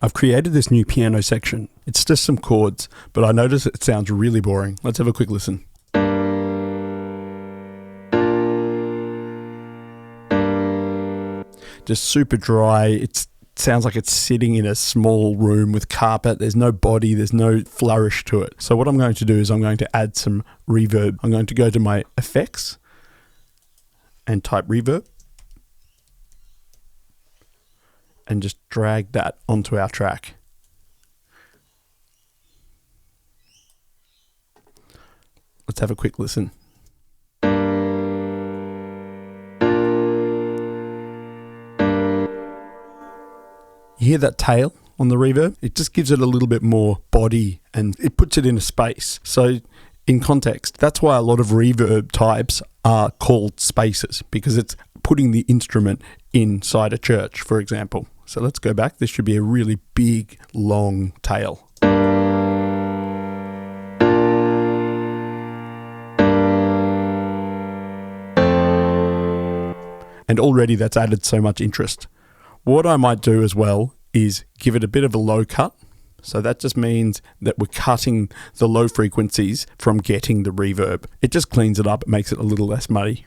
I've created this new piano section. It's just some chords, but I notice it sounds really boring. Let's have a quick listen. Just super dry. It sounds like it's sitting in a small room with carpet. There's no body, there's no flourish to it. So what I'm going to do is I'm going to add some reverb. I'm going to go to my effects and type reverb and just drag that onto our track. Let's have a quick listen. You hear that tail on the reverb? It just gives it a little bit more body and it puts it in a space. So in context, that's why a lot of reverb types are called spacers, because it's putting the instrument inside a church, for example. So let's go back. This should be a really big, long tail. And already that's added so much interest. What I might do as well is give it a bit of a low cut. So that just means that we're cutting the low frequencies from getting the reverb. It just cleans it up, it makes it a little less muddy.